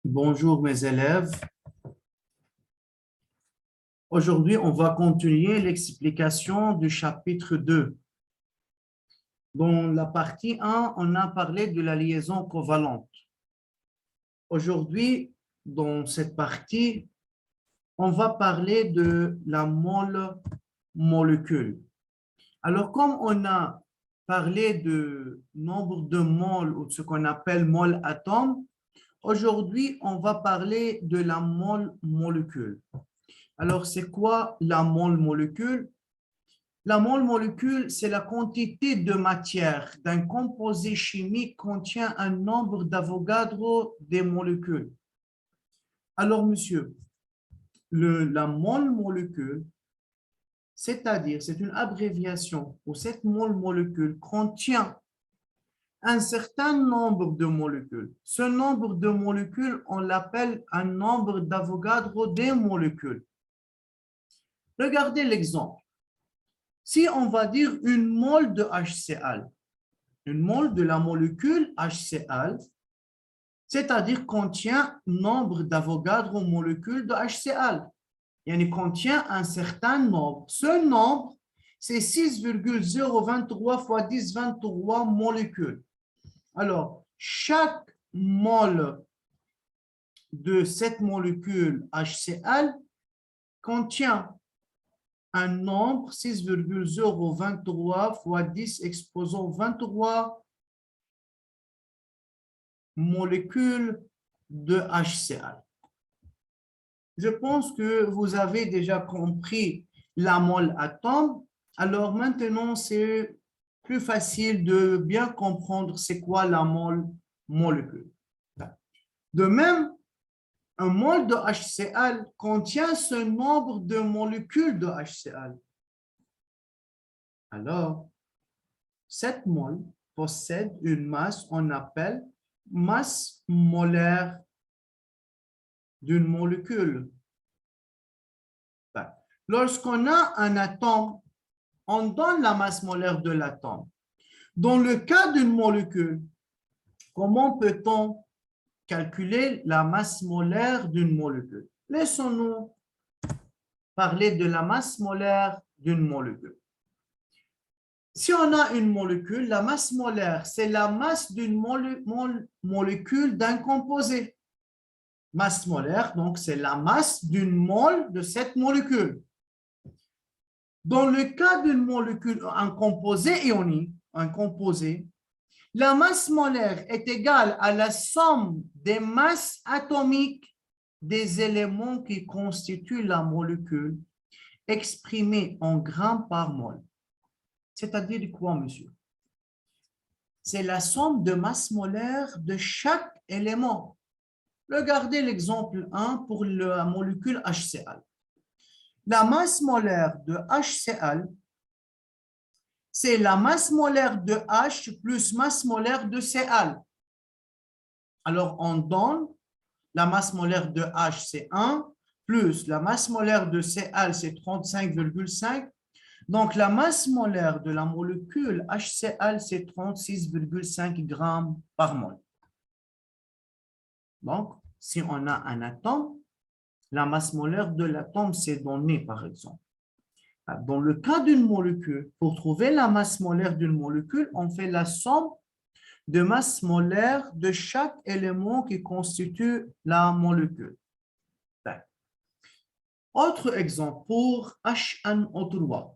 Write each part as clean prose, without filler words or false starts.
Bonjour mes élèves. Aujourd'hui, on va continuer l'explication du chapitre 2. Dans la partie 1, on a parlé de la liaison covalente. Aujourd'hui, dans cette partie, on va parler de la mole-molécule. Alors, comme on a parlé de nombre de moles ou de ce qu'on appelle mole-atome, aujourd'hui, on va parler de la mole-molécule. Alors, c'est quoi la mole-molécule? La mole-molécule, c'est la quantité de matière d'un composé chimique contient un nombre d'Avogadro des molécules. Alors, monsieur, la mole-molécule, c'est-à-dire, c'est une abréviation où cette mole-molécule contient un certain nombre de molécules. Ce nombre de molécules, on l'appelle un nombre d'Avogadro des molécules. Regardez l'exemple. Si on va dire une mole de HCl, une mole de la molécule HCl, c'est-à-dire contient nombre d'Avogadro molécules de HCl. Il contient un certain nombre. Ce nombre, c'est 6,023 fois 10, 23 molécules. Alors, chaque mole de cette molécule HCl contient un nombre 6,023 fois 10 exposant 23 molécules de HCl. Je pense que vous avez déjà compris la mole atome. Alors maintenant, c'est plus facile de bien comprendre c'est quoi la molécule. De même, un mole de HCl contient ce nombre de molécules de HCl. Alors, cette mole possède une masse, on appelle masse molaire d'une molécule. Lorsqu'on a un atome, on donne la masse molaire de l'atome. Dans le cas d'une molécule, comment peut-on calculer la masse molaire d'une molécule? Laissons-nous parler de la masse molaire d'une molécule. Si on a une molécule, la masse molaire, c'est la masse d'une molécule d'un composé. Masse molaire, donc c'est la masse d'une mole de cette molécule. Dans le cas d'une molécule, un composé ionique, un composé, la masse molaire est égale à la somme des masses atomiques des éléments qui constituent la molécule exprimée en grammes par mole. C'est-à-dire quoi, monsieur? C'est la somme de masse molaire de chaque élément. Regardez l'exemple 1 pour la molécule HCl. La masse molaire de HCl, c'est la masse molaire de H plus masse molaire de Cl. Alors, on donne la masse molaire de H, c'est 1, plus la masse molaire de Cl, c'est 35,5. Donc, la masse molaire de la molécule HCl, c'est 36,5 grammes par mol. Donc, si on a un atome, la masse molaire de l'atome, c'est donné, par exemple. Dans le cas d'une molécule, pour trouver la masse molaire d'une molécule, on fait la somme de masse molaire de chaque élément qui constitue la molécule. Autre exemple pour HNO3.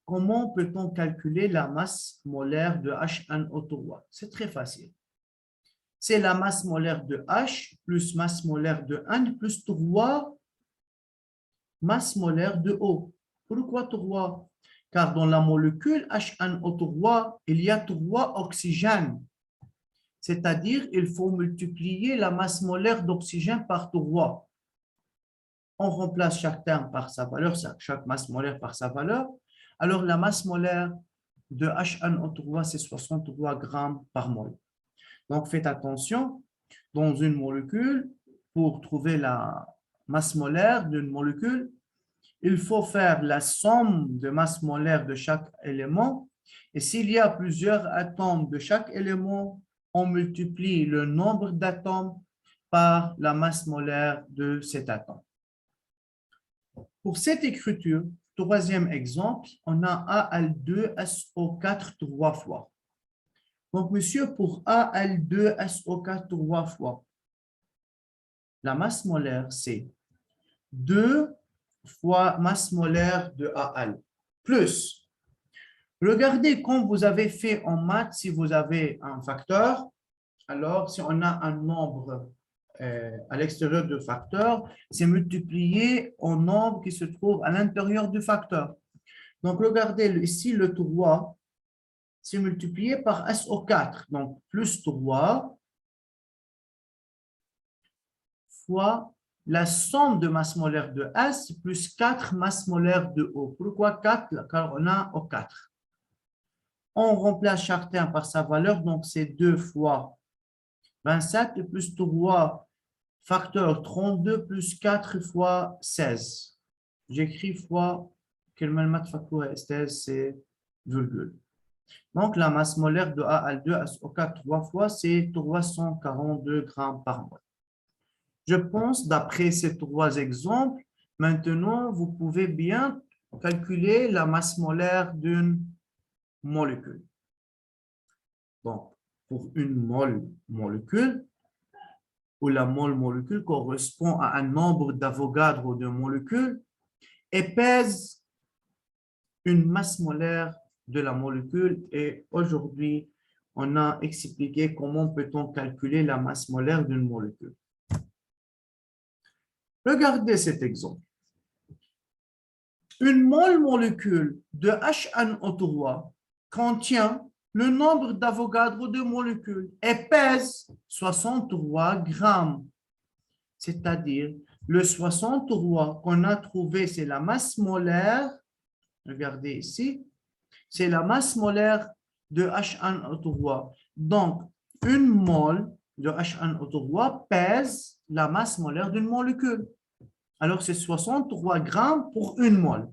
Comment peut-on calculer la masse molaire de HNO3? C'est très facile. C'est la masse molaire de H plus masse molaire de N plus 3 masse molaire de O. Pourquoi 3? Car dans la molécule HNO3, il y a 3 oxygènes. C'est-à-dire, il faut multiplier la masse molaire d'oxygène par 3. On remplace chaque terme par sa valeur, chaque masse molaire par sa valeur. Alors, la masse molaire de HNO3, c'est 63 grammes par mol. Donc, faites attention, dans une molécule, pour trouver la masse molaire d'une molécule, il faut faire la somme de masse molaire de chaque élément. Et s'il y a plusieurs atomes de chaque élément, on multiplie le nombre d'atomes par la masse molaire de cet atome. Pour cette écriture, troisième exemple, on a Al2SO4 3 fois. Donc, monsieur, pour Al2SO4 3 fois, la masse molaire, c'est 2 fois masse molaire de Al, plus, regardez quand vous avez fait en maths, si vous avez un facteur, alors si on a un nombre à l'extérieur du facteur, c'est multiplié au nombre qui se trouve à l'intérieur du facteur. Donc, regardez ici, le 3, c'est multiplié par SO4, donc plus 3 fois la somme de masse molaire de S plus 4 masses molaires de O. Pourquoi 4? Car on a O4. On remplace chaque terme par sa valeur, donc c'est 2 fois 27 plus 3 facteur 32 plus 4 fois 16. J'écris fois, c'est virgule. Donc, la masse molaire de Al2 SO4 3 fois, c'est 342 grammes par mol. Je pense, d'après ces trois exemples, maintenant, vous pouvez bien calculer la masse molaire d'une molécule. Donc, pour une molécule, où la molécule correspond à un nombre d'Avogadro de molécules, et pèse une masse molaire de la molécule. Et aujourd'hui, on a expliqué comment peut-on calculer la masse molaire d'une molécule. Regardez cet exemple. Une molécule de HNO3 contient le nombre d'Avogadro de molécules et pèse 63 grammes. C'est-à-dire, le 63 qu'on a trouvé, c'est la masse molaire. Regardez ici. C'est la masse molaire de HNO3. Donc, une mole de HNO3 pèse la masse molaire d'une molécule. Alors, c'est 63 grammes pour une mole.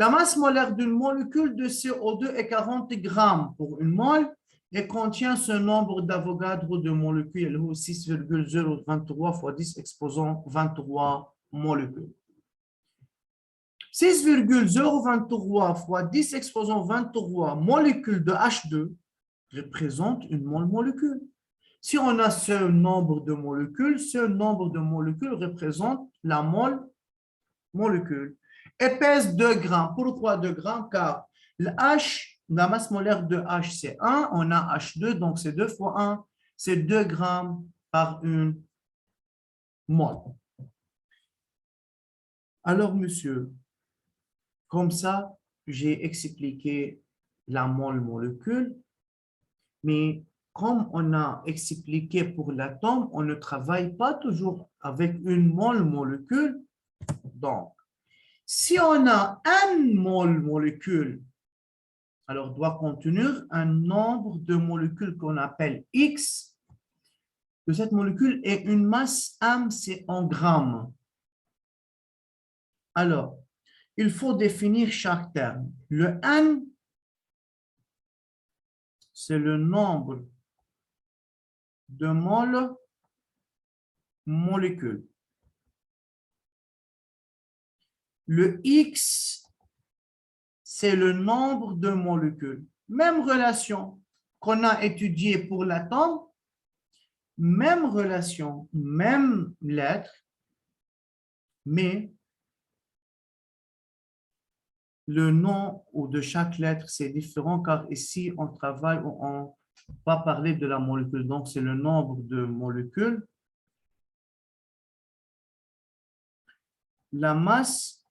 La masse molaire d'une molécule de CO2 est 40 grammes pour une mole et contient ce nombre d'Avogadro de molécules, 6,023 fois 10 exposant 23 molécules. 6,023 fois 10 exposant 23 molécules de H2 représente une molécule. Si on a ce nombre de molécules représente la molécule et pèse 2 grammes. Pourquoi 2 grammes? Car la masse molaire de H, c'est 1, on a H2, donc c'est 2 fois 1, c'est 2 grammes par une mole. Alors, monsieur, comme ça, j'ai expliqué la molécule, mais comme on a expliqué pour l'atome, on ne travaille pas toujours avec une molécule. Donc, si on a un molécule, alors doit contenir un nombre de molécules qu'on appelle X, de cette molécule et une masse M, c'est en grammes. Alors, il faut définir chaque terme. Le N, c'est le nombre de molécules. Le X, c'est le nombre de molécules. Même relation qu'on a étudiée pour l'atome, même relation, même lettre, mais le nom ou de chaque lettre, c'est différent car ici, on travaille, on va parler de la molécule. Donc, c'est le nombre de molécules. La masse,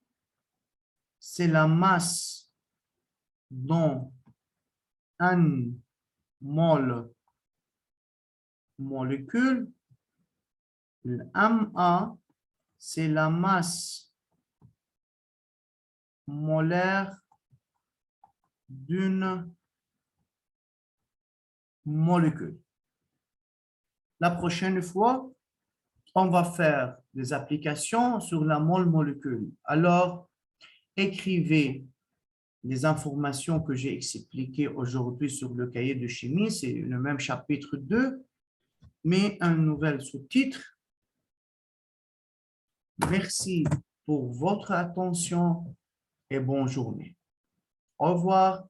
c'est la masse dans un molécule. Le MA, c'est la masse molaire d'une molécule. La prochaine fois, on va faire des applications sur la molécule. Alors, écrivez les informations que j'ai expliquées aujourd'hui sur le cahier de chimie, c'est le même chapitre 2, mets un nouvel sous-titre. Merci pour votre attention et bonne journée. Au revoir.